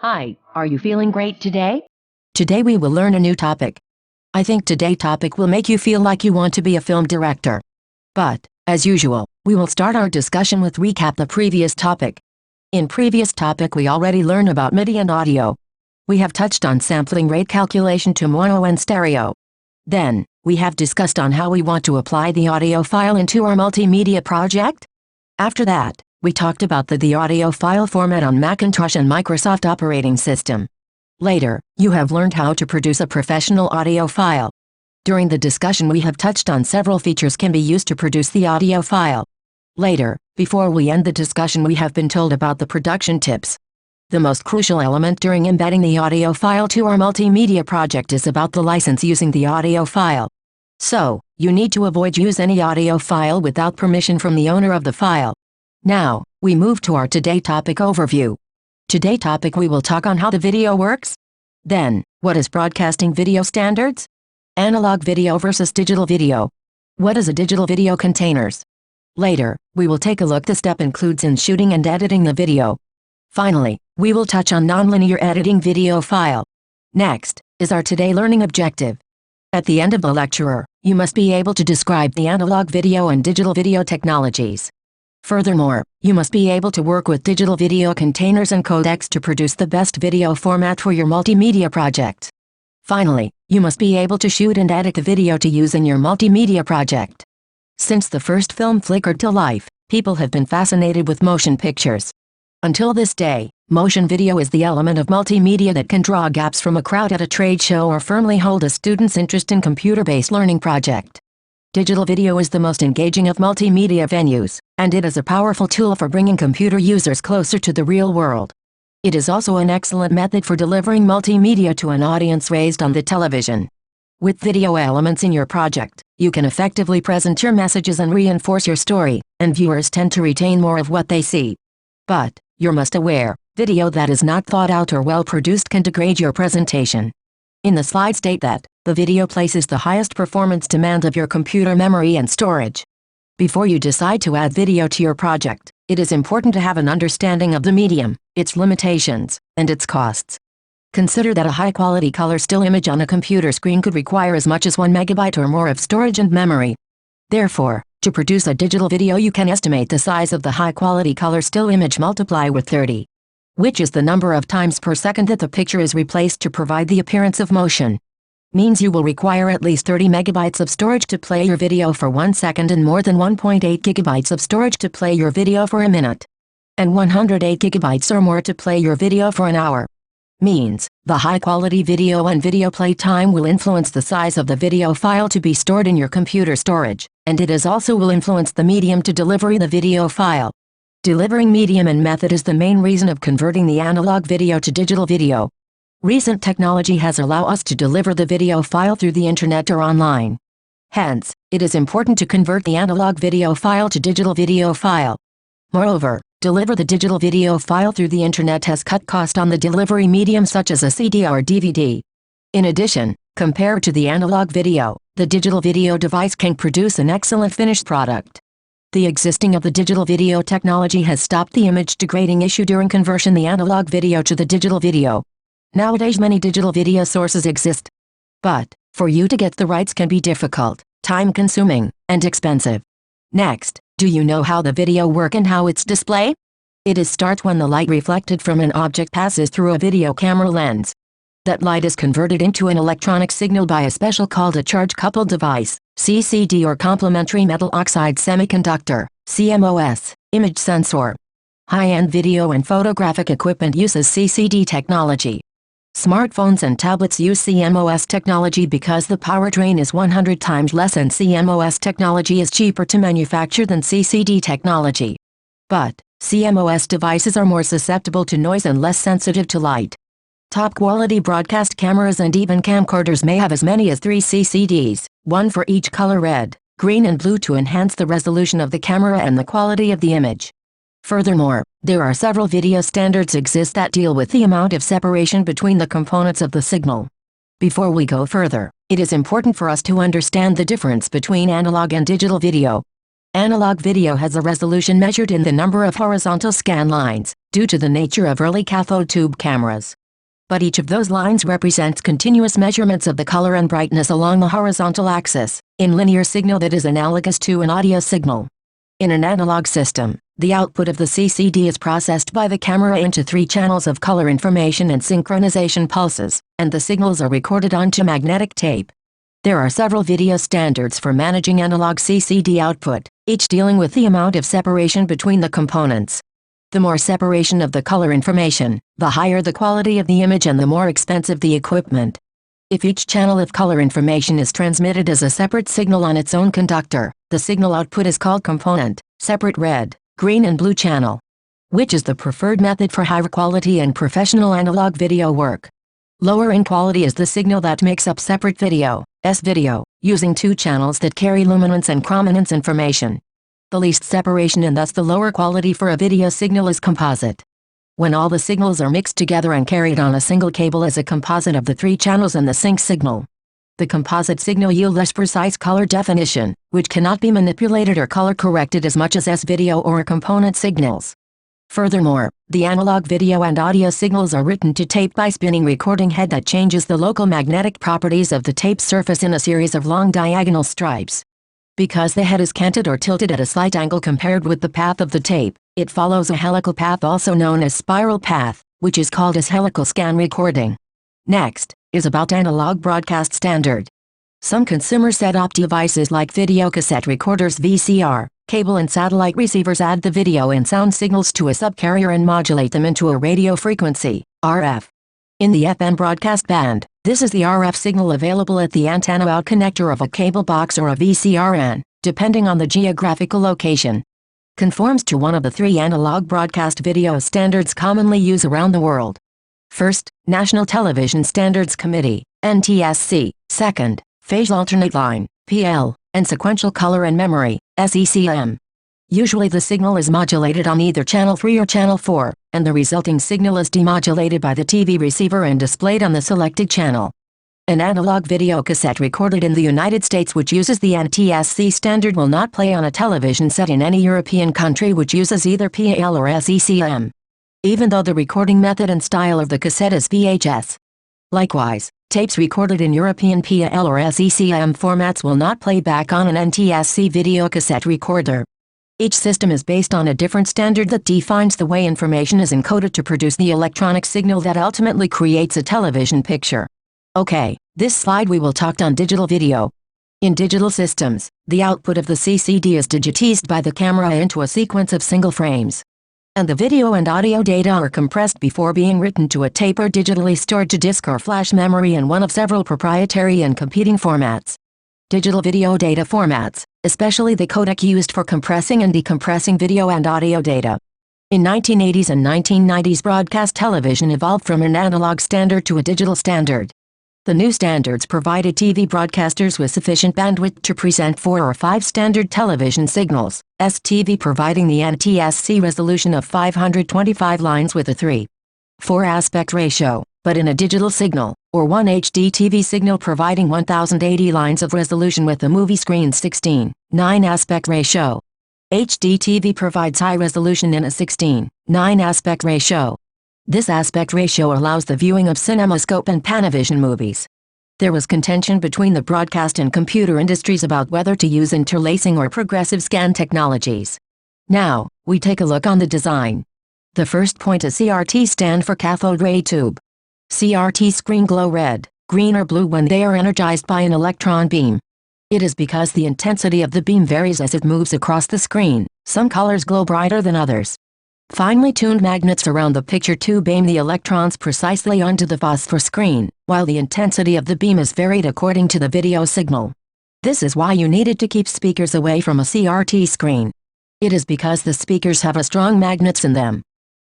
Hi, are you feeling great today? Today we will learn a new topic. I think today's topic will make you feel like you want to be a film director. But, as usual, we will start our discussion with recap the previous topic. In previous topic we already learned about MIDI and audio. We have touched on sampling rate calculation to mono and stereo. Then, we have discussed on how we want to apply the audio file into our multimedia project. After that, we talked about the audio file format on Macintosh and Microsoft operating system. Later, you have learned how to produce a professional audio file. During the discussion we have touched on several features can be used to produce the audio file. Later, before we end the discussion we have been told about the production tips. The most crucial element during embedding the audio file to our multimedia project is about the license using the audio file. So, you need to avoid use any audio file without permission from the owner of the file. Now, we move to our today topic overview. Today topic we will talk on how the video works. Then, what is broadcasting video standards? Analog video versus digital video. What is a digital video containers? Later, we will take a look the step includes in shooting and editing the video. Finally, we will touch on nonlinear editing video file. Next, is our today learning objective. At the end of the lecture, you must be able to describe the analog video and digital video technologies. Furthermore, you must be able to work with digital video containers and codecs to produce the best video format for your multimedia project. Finally, you must be able to shoot and edit the video to use in your multimedia project. Since the first film flickered to life, people have been fascinated with motion pictures. Until this day, motion video is the element of multimedia that can draw gaps from a crowd at a trade show or firmly hold a student's interest in computer-based learning project. Digital video is the most engaging of multimedia venues, and it is a powerful tool for bringing computer users closer to the real world. It is also an excellent method for delivering multimedia to an audience raised on the television. With video elements in your project, you can effectively present your messages and reinforce your story, and viewers tend to retain more of what they see. But, you're must aware, video that is not thought out or well produced can degrade your presentation. In the slide state that, the video places the highest performance demand of your computer memory and storage. Before you decide to add video to your project, it is important to have an understanding of the medium, its limitations, and its costs. Consider that a high-quality color still image on a computer screen could require as much as 1 megabyte or more of storage and memory. Therefore, to produce a digital video you can estimate the size of the high-quality color still image multiply with 30. Which is the number of times per second that the picture is replaced to provide the appearance of motion. Means you will require at least 30 megabytes of storage to play your video for 1 second and more than 1.8 gigabytes of storage to play your video for a minute. And 108 gigabytes or more to play your video for an hour. Means, the high-quality video and video play time will influence the size of the video file to be stored in your computer storage, and it is also will influence the medium to deliver the video file. Delivering medium and method is the main reason of converting the analog video to digital video. Recent technology has allowed us to deliver the video file through the internet or online. Hence, it is important to convert the analog video file to digital video file. Moreover, deliver the digital video file through the internet has cut cost on the delivery medium such as a CD or DVD. In addition, compared to the analog video, the digital video device can produce an excellent finished product. The existing of the digital video technology has stopped the image degrading issue during conversion the analog video to the digital video. Nowadays many digital video sources exist. But, for you to get the rights can be difficult, time-consuming, and expensive. Next, do you know how the video work and how it's displayed? It is start when the light reflected from an object passes through a video camera lens. That light is converted into an electronic signal by a special called a charge-coupled device, CCD or complementary metal oxide semiconductor, CMOS, image sensor. High-end video and photographic equipment uses CCD technology. Smartphones and tablets use CMOS technology because the power drain is 100 times less and CMOS technology is cheaper to manufacture than CCD technology. But, CMOS devices are more susceptible to noise and less sensitive to light. Top-quality broadcast cameras and even camcorders may have as many as 3 CCDs, one for each color red, green and blue to enhance the resolution of the camera and the quality of the image. Furthermore, there are several video standards exist that deal with the amount of separation between the components of the signal. Before we go further, it is important for us to understand the difference between analog and digital video. Analog video has a resolution measured in the number of horizontal scan lines, due to the nature of early cathode tube cameras. But each of those lines represents continuous measurements of the color and brightness along the horizontal axis, in linear signal that is analogous to an audio signal. In an analog system, the output of the CCD is processed by the camera into 3 channels of color information and synchronization pulses, and the signals are recorded onto magnetic tape. There are several video standards for managing analog CCD output, each dealing with the amount of separation between the components. The more separation of the color information, the higher the quality of the image and the more expensive the equipment. If each channel of color information is transmitted as a separate signal on its own conductor, the signal output is called component, separate red, green and blue channel, which is the preferred method for higher quality and professional analog video work. Lower in quality is the signal that makes up separate video, S-video, using 2 channels that carry luminance and chrominance information. The least separation and thus the lower quality for a video signal is composite. When all the signals are mixed together and carried on a single cable as a composite of the 3 channels and the sync signal, the composite signal yields less precise color definition, which cannot be manipulated or color corrected as much as S-video or component signals. Furthermore, the analog video and audio signals are written to tape by spinning recording head that changes the local magnetic properties of the tape surface in a series of long diagonal stripes. Because the head is canted or tilted at a slight angle compared with the path of the tape, it follows a helical path also known as spiral path, which is called as helical scan recording. Next, is about analog broadcast standard. Some consumer set-top devices like videocassette recorders VCR, cable and satellite receivers add the video and sound signals to a subcarrier and modulate them into a radio frequency, RF. In the FM broadcast band, this is the RF signal available at the antenna out connector of a cable box or a VCRN, depending on the geographical location. Conforms to one of the 3 analog broadcast video standards commonly used around the world. First, National Television Standards Committee, NTSC. Second, Phase Alternate Line, PL, and Sequential Color and Memory, SECM. Usually the signal is modulated on either channel 3 or channel 4, and the resulting signal is demodulated by the TV receiver and displayed on the selected channel. An analog video cassette recorded in the United States which uses the NTSC standard will not play on a television set in any European country which uses either PAL or SECM, even though the recording method and style of the cassette is VHS. Likewise, tapes recorded in European PAL or SECM formats will not play back on an NTSC video cassette recorder. Each system is based on a different standard that defines the way information is encoded to produce the electronic signal that ultimately creates a television picture. Okay, this slide we will talk on digital video. In digital systems, the output of the CCD is digitized by the camera into a sequence of single frames. And the video and audio data are compressed before being written to a tape or digitally stored to disk or flash memory in one of several proprietary and competing formats. Digital video data formats, especially the codec used for compressing and decompressing video and audio data. In 1980s and 1990s broadcast television evolved from an analog standard to a digital standard. The new standards provided TV broadcasters with sufficient bandwidth to present 4 or 5 standard television signals, STV providing the NTSC resolution of 525 lines with a 3:4 aspect ratio, but in a digital signal, or 1 HD TV signal providing 1080 lines of resolution with a movie screen 16:9 aspect ratio. HD TV provides high resolution in a 16:9 aspect ratio. This aspect ratio allows the viewing of CinemaScope and Panavision movies. There was contention between the broadcast and computer industries about whether to use interlacing or progressive scan technologies. Now, we take a look on the design. The first point is CRT stand for cathode ray tube. CRT screen glow red, green or blue when they are energized by an electron beam. It is because the intensity of the beam varies as it moves across the screen. Some colors glow brighter than others. Finely tuned magnets around the picture tube aim the electrons precisely onto the phosphor screen, while the intensity of the beam is varied according to the video signal. This is why you needed to keep speakers away from a CRT screen. It is because the speakers have strong magnets in them.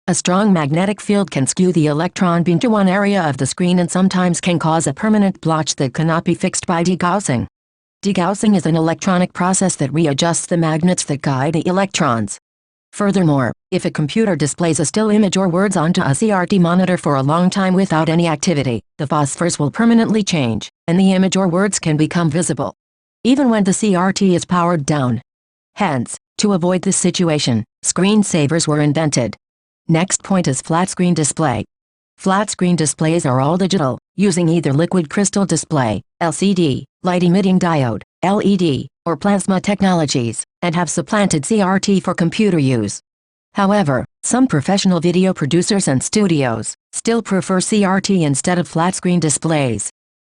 A strong magnetic field can skew the electron beam to one area of the screen and sometimes can cause a permanent blotch that cannot be fixed by degaussing. Degaussing is an electronic process that readjusts the magnets that guide the electrons. Furthermore, if a computer displays a still image or words onto a CRT monitor for a long time without any activity, the phosphors will permanently change, and the image or words can become visible, even when the CRT is powered down. Hence, to avoid this situation, screensavers were invented. Next point is flat screen display. Flat screen displays are all digital, using either liquid crystal display, LCD, light emitting diode, LED, or plasma technologies, and have supplanted CRT for computer use. However, some professional video producers and studios still prefer CRT instead of flat screen displays,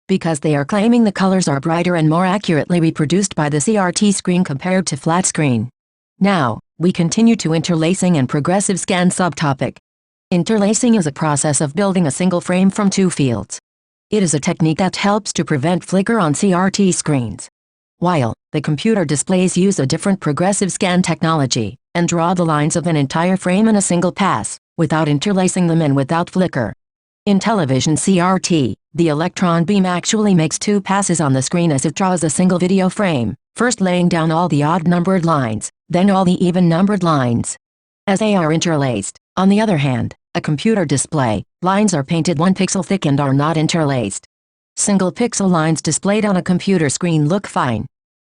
because they are claiming the colors are brighter and more accurately reproduced by the CRT screen compared to flat screen. Now, we continue to interlacing and progressive scan subtopic. Interlacing is a process of building a single frame from two fields. It is a technique that helps to prevent flicker on CRT screens, while the computer displays use a different progressive scan technology and draw the lines of an entire frame in a single pass, without interlacing them and without flicker. In television CRT, the electron beam actually makes two passes on the screen as it draws a single video frame, first laying down all the odd-numbered lines, then all the even-numbered lines, as they are interlaced. On the other hand, a computer display, lines are painted 1 pixel thick and are not interlaced. Single pixel lines displayed on a computer screen look fine.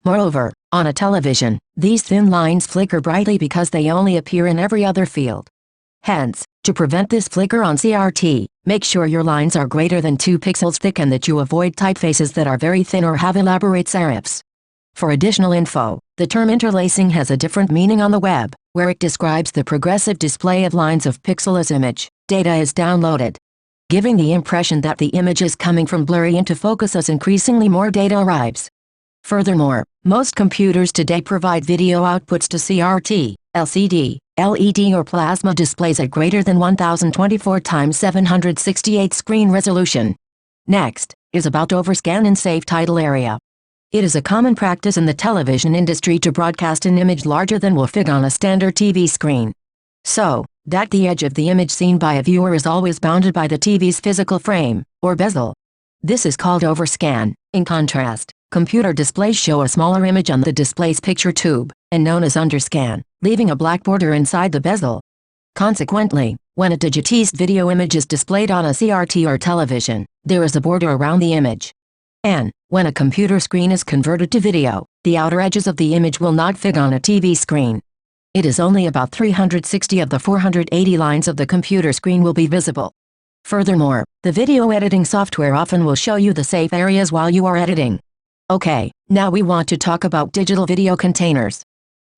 Moreover, on a television, these thin lines flicker brightly because they only appear in every other field. Hence, to prevent this flicker on CRT, make sure your lines are greater than 2 pixels thick and that you avoid typefaces that are very thin or have elaborate serifs. For additional info, the term interlacing has a different meaning on the web, where it describes the progressive display of lines of pixel as image data is downloaded, giving the impression that the image is coming from blurry into focus as increasingly more data arrives. Furthermore, most computers today provide video outputs to CRT, LCD, LED or plasma displays at greater than 1024 x 768 screen resolution. Next, is about overscan in safe title area. It is a common practice in the television industry to broadcast an image larger than will fit on a standard TV screen, so that the edge of the image seen by a viewer is always bounded by the TV's physical frame, or bezel. This is called overscan. In contrast, computer displays show a smaller image on the display's picture tube, and known as underscan, leaving a black border inside the bezel. Consequently, when a digitized video image is displayed on a CRT or television, there is a border around the image. And, when a computer screen is converted to video, the outer edges of the image will not fit on a TV screen. It is only about 360 of the 480 lines of the computer screen will be visible. Furthermore, the video editing software often will show you the safe areas while you are editing. Okay, now we want to talk about digital video containers.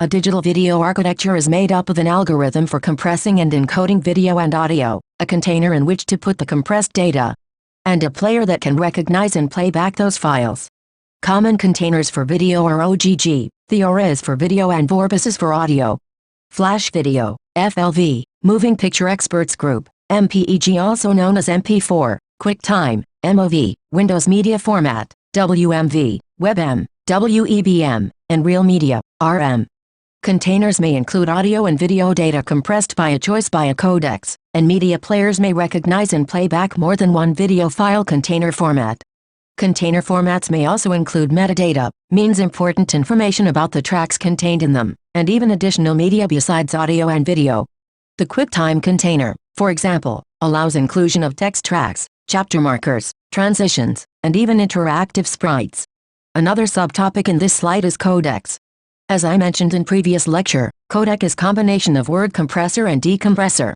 A digital video architecture is made up of an algorithm for compressing and encoding video and audio, a container in which to put the compressed data, and a player that can recognize and play back those files. Common containers for video are OGG, Theora is for video and Vorbis is for audio. Flash Video, FLV, Moving Picture Experts Group, MPEG also known as MP4, QuickTime, MOV, Windows Media Format, WMV, WebM, WEBM, and Real Media, RM. Containers may include audio and video data compressed by a choice by a codecs, and media players may recognize and play back more than one video file container format. Container formats may also include metadata, means important information about the tracks contained in them, and even additional media besides audio and video. The QuickTime container, for example, allows inclusion of text tracks, chapter markers, transitions, and even interactive sprites. Another subtopic in this slide is codecs. As I mentioned in previous lecture, codec is combination of word compressor and decompressor.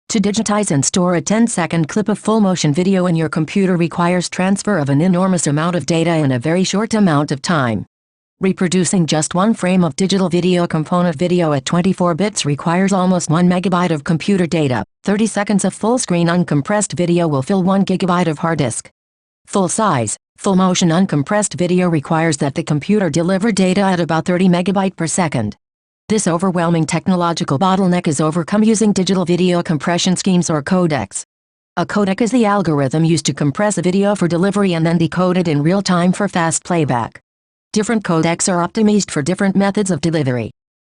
To digitize and store a 10-second clip of full-motion video in your computer requires transfer of an enormous amount of data in a very short amount of time. Reproducing just one frame of digital video component video at 24 bits requires almost 1 megabyte of computer data. 30 seconds of full-screen uncompressed video will fill 1 gigabyte of hard disk. Full-size, full-motion uncompressed video requires that the computer deliver data at about 30 megabyte per second. This overwhelming technological bottleneck is overcome using digital video compression schemes or codecs. A codec is the algorithm used to compress a video for delivery and then decode it in real time for fast playback. Different codecs are optimized for different methods of delivery.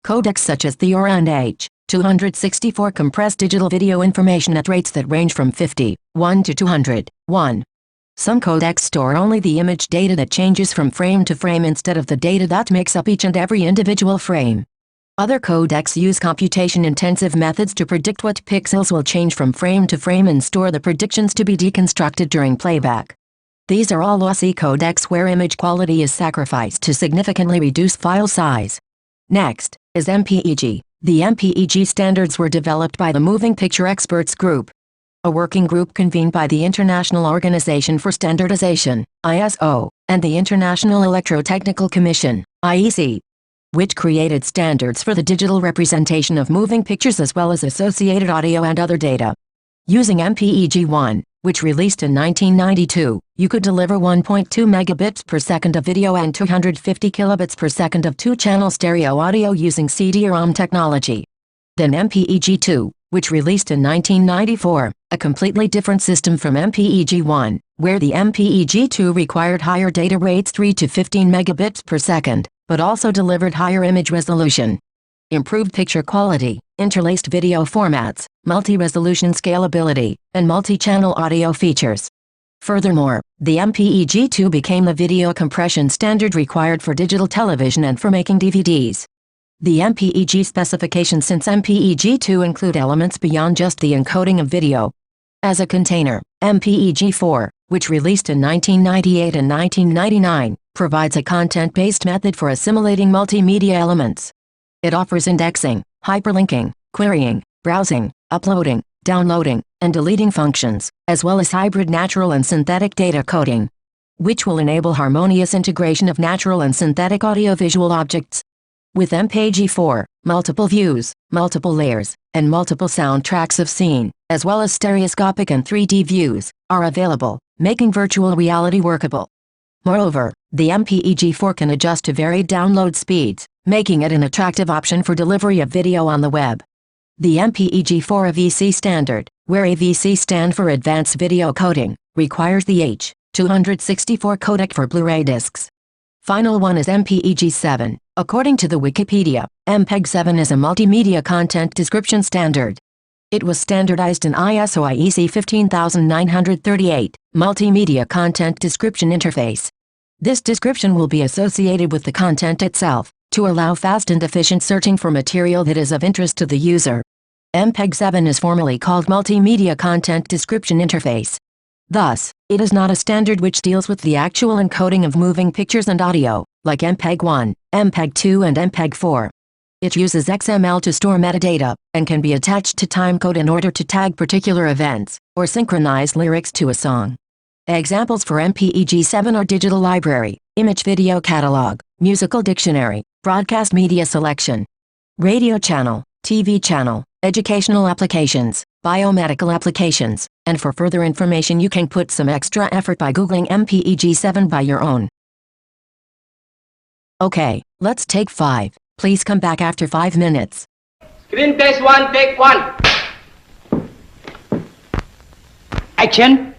Codecs such as Theora and H.264 compress digital video information at rates that range from 51 to 201. Some codecs store only the image data that changes from frame to frame instead of the data that makes up each and every individual frame. Other codecs use computation-intensive methods to predict what pixels will change from frame to frame and store the predictions to be deconstructed during playback. These are all lossy codecs where image quality is sacrificed to significantly reduce file size. Next is MPEG, The MPEG standards were developed by the Moving Picture Experts Group, a working group convened by the International Organization for Standardization, ISO, and the International Electrotechnical Commission, IEC, which created standards for the digital representation of moving pictures as well as associated audio and other data. Using MPEG-1, which released in 1992, you could deliver 1.2 megabits per second of video and 250 kilobits per second of two-channel stereo audio using CD-ROM technology. Then MPEG-2, which released in 1994, a completely different system from MPEG-1, where the MPEG-2 required higher data rates 3 to 15 megabits per second, but also delivered higher image resolution, improved picture quality, interlaced video formats, multi-resolution scalability, and multi-channel audio features. Furthermore, the MPEG-2 became the video compression standard required for digital television and for making DVDs. The MPEG specifications since MPEG-2 include elements beyond just the encoding of video. As a container, MPEG-4, which released in 1998 and 1999, provides a content-based method for assimilating multimedia elements. It offers indexing, hyperlinking, querying, browsing, uploading, downloading, and deleting functions, as well as hybrid natural and synthetic data coding, which will enable harmonious integration of natural and synthetic audiovisual objects. With MPEG-4, multiple views, multiple layers, and multiple soundtracks of scene, as well as stereoscopic and 3D views, are available, making virtual reality workable. Moreover, the MPEG-4 can adjust to varied download speeds, making it an attractive option for delivery of video on the web. The MPEG-4 AVC standard, where AVC stand for Advanced Video Coding, requires the H.264 codec for Blu-ray discs. Final one is MPEG-7. According to the Wikipedia, MPEG-7 is a multimedia content description standard. It was standardized in ISO IEC 15938, Multimedia Content Description Interface. This description will be associated with the content itself, to allow fast and efficient searching for material that is of interest to the user. MPEG-7 is formally called Multimedia Content Description Interface. Thus, it is not a standard which deals with the actual encoding of moving pictures and audio, like MPEG-1, MPEG-2 and MPEG-4. It uses XML to store metadata, and can be attached to timecode in order to tag particular events, or synchronize lyrics to a song. Examples for MPEG-7 are Digital Library, Image Video Catalog, Musical Dictionary, Broadcast Media Selection, Radio Channel, TV Channel, Educational Applications, Biomedical Applications, and for further information you can put some extra effort by Googling MPEG-7 by your own. Okay, let's take 5. Please come back after 5 minutes. Screen test 1, take 1. Action.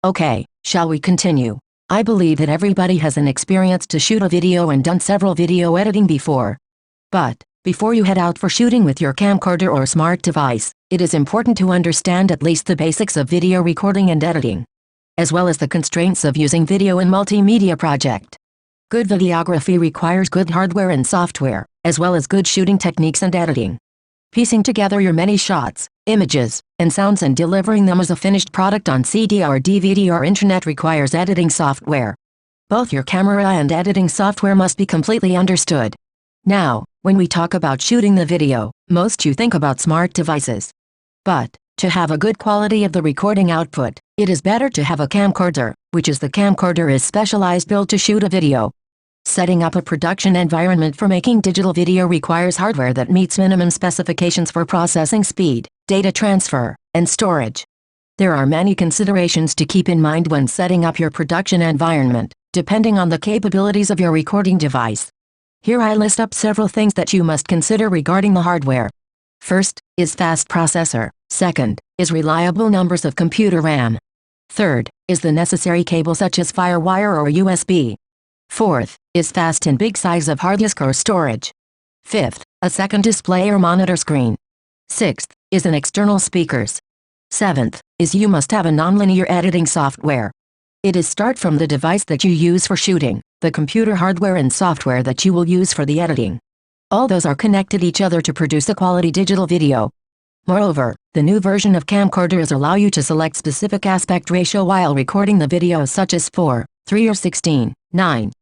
Okay, shall we continue? I believe that everybody has an experience to shoot a video and done several video editing before. But, before you head out for shooting with your camcorder or smart device, it is important to understand at least the basics of video recording and editing, as well as the constraints of using video in multimedia project. Good videography requires good hardware and software, as well as good shooting techniques and editing. Piecing together your many shots, images, and sounds and delivering them as a finished product on CD or DVD or internet requires editing software. Both your camera and editing software must be completely understood. Now, when we talk about shooting the video, most you think about smart devices. But, to have a good quality of the recording output, it is better to have a camcorder, which is the camcorder is specialized built to shoot a video. Setting up a production environment for making digital video requires hardware that meets minimum specifications for processing speed, data transfer, and storage. There are many considerations to keep in mind when setting up your production environment, depending on the capabilities of your recording device. Here I list up several things that you must consider regarding the hardware. First, is fast processor. Second, is reliable numbers of computer RAM. Third, is the necessary cable such as FireWire or USB. Fourth, is fast and big size of hard disk or storage. Fifth, a second display or monitor screen. Sixth, is an external speakers. Seventh, is you must have a nonlinear editing software. It is start from the device that you use for shooting, the computer hardware and software that you will use for the editing. All those are connected each other to produce a quality digital video. Moreover, the new version of camcorders allow you to select specific aspect ratio while recording the video such as 4:3 or 16:9.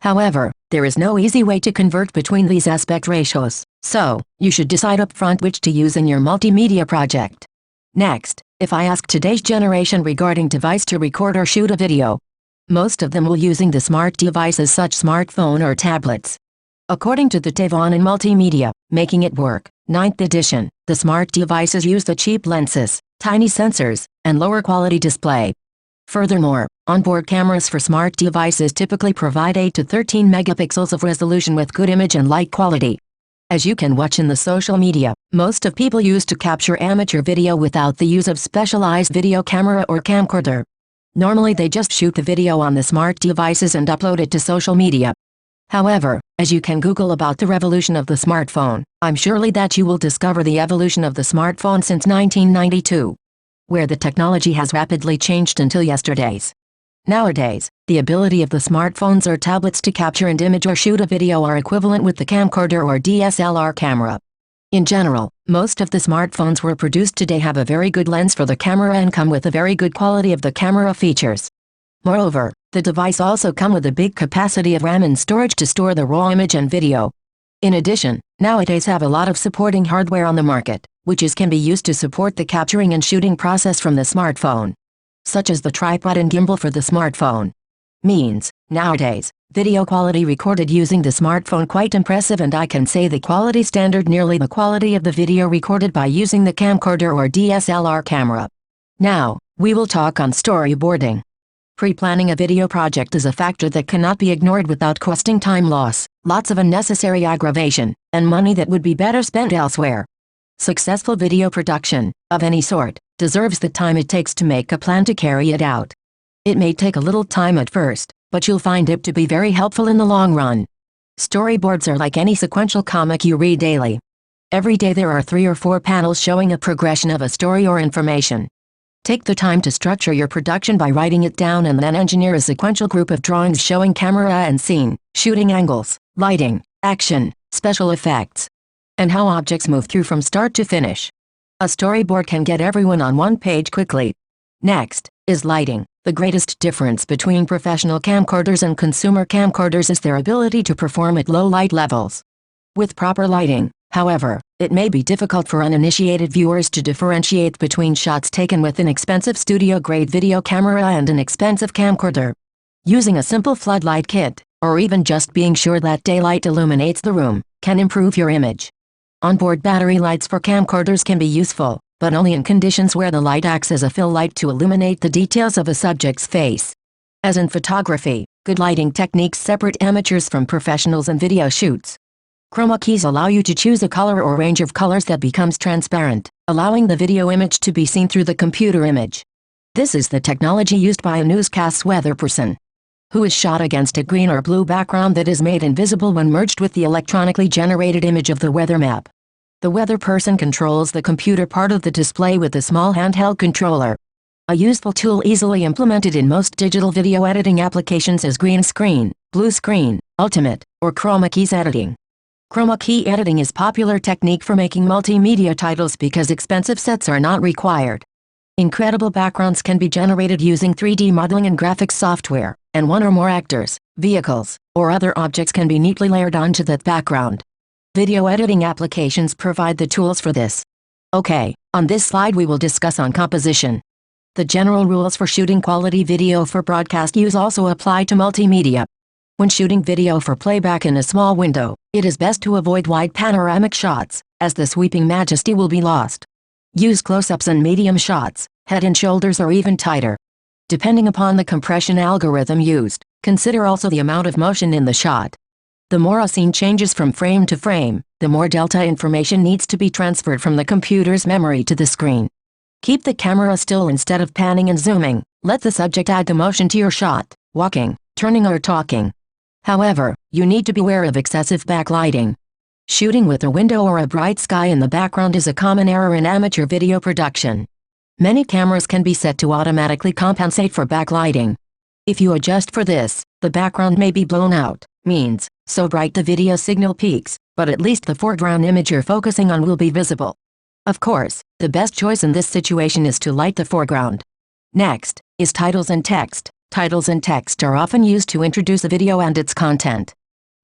However, there is no easy way to convert between these aspect ratios, so you should decide upfront which to use in your multimedia project. Next, if I ask today's generation regarding device to record or shoot a video, most of them will using the smart devices such smartphone or tablets. According to the Taiwan in Multimedia, Making It Work, 9th edition, the smart devices use the cheap lenses, tiny sensors, and lower quality display. Furthermore, onboard cameras for smart devices typically provide 8 to 13 megapixels of resolution with good image and light quality. As you can watch in the social media, most of people use to capture amateur video without the use of specialized video camera or camcorder. Normally they just shoot the video on the smart devices and upload it to social media. However, as you can Google about the revolution of the smartphone, I'm surely that you will discover the evolution of the smartphone since 1992, where the technology has rapidly changed until yesterday's. Nowadays, the ability of the smartphones or tablets to capture and image or shoot a video are equivalent with the camcorder or DSLR camera. In general, most of the smartphones were produced today have a very good lens for the camera and come with a very good quality of the camera features. Moreover, the device also come with a big capacity of RAM and storage to store the raw image and video. In addition, nowadays have a lot of supporting hardware on the market, which can be used to support the capturing and shooting process from the smartphone, such as the tripod and gimbal for the smartphone. Means, nowadays, video quality recorded using the smartphone quite impressive, and I can say the quality standard nearly the quality of the video recorded by using the camcorder or DSLR camera. Now, we will talk on storyboarding. Pre-planning a video project is a factor that cannot be ignored without costing time loss, lots of unnecessary aggravation, and money that would be better spent elsewhere. Successful video production, of any sort, deserves the time it takes to make a plan to carry it out. It may take a little time at first, but you'll find it to be very helpful in the long run. Storyboards are like any sequential comic you read daily. Every day there are 3 or 4 panels showing a progression of a story or information. Take the time to structure your production by writing it down and then engineer a sequential group of drawings showing camera and scene, shooting angles, lighting, action, special effects, and how objects move through from start to finish. A storyboard can get everyone on one page quickly. Next, is lighting. The greatest difference between professional camcorders and consumer camcorders is their ability to perform at low light levels. With proper lighting, however, it may be difficult for uninitiated viewers to differentiate between shots taken with an expensive studio-grade video camera and an expensive camcorder. Using a simple floodlight kit, or even just being sure that daylight illuminates the room, can improve your image. Onboard battery lights for camcorders can be useful, but only in conditions where the light acts as a fill light to illuminate the details of a subject's face. As in photography, good lighting techniques separate amateurs from professionals in video shoots. Chroma keys allow you to choose a color or range of colors that becomes transparent, allowing the video image to be seen through the computer image. This is the technology used by a newscast weather person, who is shot against a green or blue background that is made invisible when merged with the electronically generated image of the weather map. The weather person controls the computer part of the display with a small handheld controller. A useful tool easily implemented in most digital video editing applications is green screen, blue screen, ultimate, or chroma keys editing. Chroma key editing is popular technique for making multimedia titles because expensive sets are not required. Incredible backgrounds can be generated using 3D modeling and graphics software, and one or more actors, vehicles, or other objects can be neatly layered onto that background. Video editing applications provide the tools for this. Okay, on this slide we will discuss on composition. The general rules for shooting quality video for broadcast use also apply to multimedia. When shooting video for playback in a small window, it is best to avoid wide panoramic shots, as the sweeping majesty will be lost. Use close-ups and medium shots, head and shoulders or even tighter. Depending upon the compression algorithm used, consider also the amount of motion in the shot. The more a scene changes from frame to frame, the more delta information needs to be transferred from the computer's memory to the screen. Keep the camera still instead of panning and zooming. Let the subject add the motion to your shot, walking, turning or talking. However, you need to beware of excessive backlighting. Shooting with a window or a bright sky in the background is a common error in amateur video production. Many cameras can be set to automatically compensate for backlighting. If you adjust for this, the background may be blown out, means, so bright the video signal peaks, but at least the foreground image you're focusing on will be visible. Of course, the best choice in this situation is to light the foreground. Next, is titles and text. Titles and text are often used to introduce a video and its content.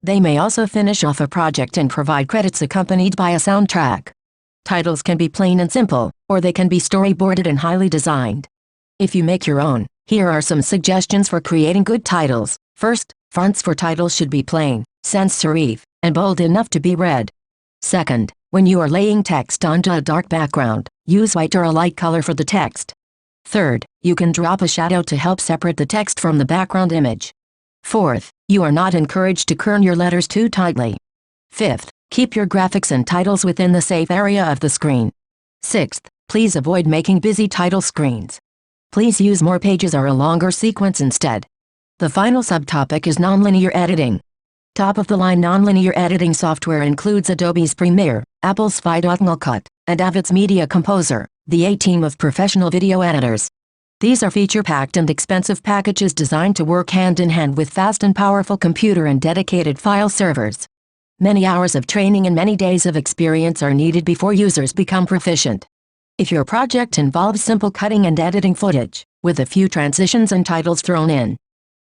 They may also finish off a project and provide credits accompanied by a soundtrack. Titles can be plain and simple, or they can be storyboarded and highly designed. If you make your own, here are some suggestions for creating good titles. First, fonts for titles should be plain, sans serif, and bold enough to be read. Second, when you are laying text onto a dark background, use white or a light color for the text. Third, you can drop a shadow to help separate the text from the background image. Fourth, you are not encouraged to kern your letters too tightly. Fifth, keep your graphics and titles within the safe area of the screen. Sixth, please avoid making busy title screens. Please use more pages or a longer sequence instead. The final subtopic is nonlinear editing. Top-of-the-line nonlinear editing software includes Adobe's Premiere, Apple's Final Cut, and Avid's Media Composer, the A-team of professional video editors. These are feature-packed and expensive packages designed to work hand-in-hand with fast and powerful computer and dedicated file servers. Many hours of training and many days of experience are needed before users become proficient. If your project involves simple cutting and editing footage, with a few transitions and titles thrown in,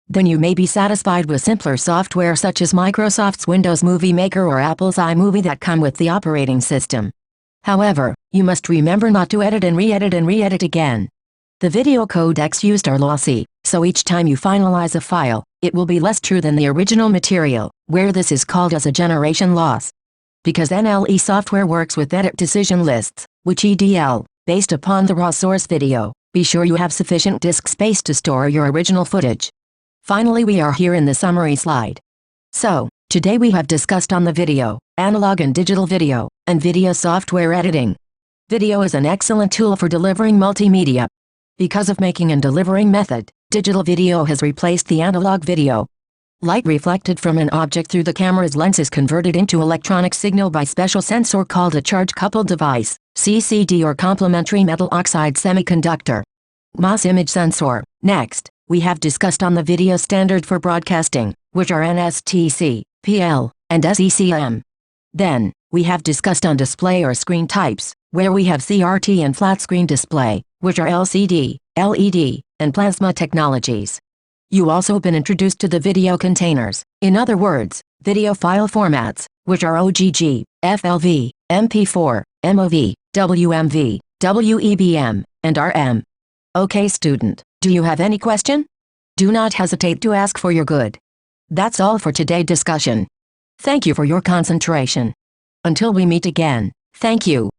then you may be satisfied with simpler software such as Microsoft's Windows Movie Maker or Apple's iMovie that come with the operating system. However, you must remember not to edit and re-edit again. The video codecs used are lossy, so each time you finalize a file, it will be less true than the original material, where this is called as a generation loss. Because NLE software works with edit decision lists, which EDL, based upon the raw source video, be sure you have sufficient disk space to store your original footage. Finally, we are here in the summary slide. So, today we have discussed on the video, analog and digital video, and video software editing. Video is an excellent tool for delivering multimedia. Because of making and delivering method, digital video has replaced the analog video. Light reflected from an object through the camera's lens is converted into electronic signal by special sensor called a charge-coupled device, CCD, or complementary metal oxide semiconductor. MOS image sensor. Next, we have discussed on the video standard for broadcasting, which are NSTC, PL, and SECM. Then, we have discussed on display or screen types, where we have CRT and flat screen display, which are LCD, LED, and plasma technologies. You also been introduced to the video containers, in other words, video file formats, which are OGG, FLV, MP4, MOV, WMV, WEBM, and RM. Okay student, do you have any question? Do not hesitate to ask for your good. That's all for today's discussion. Thank you for your concentration. Until we meet again, thank you.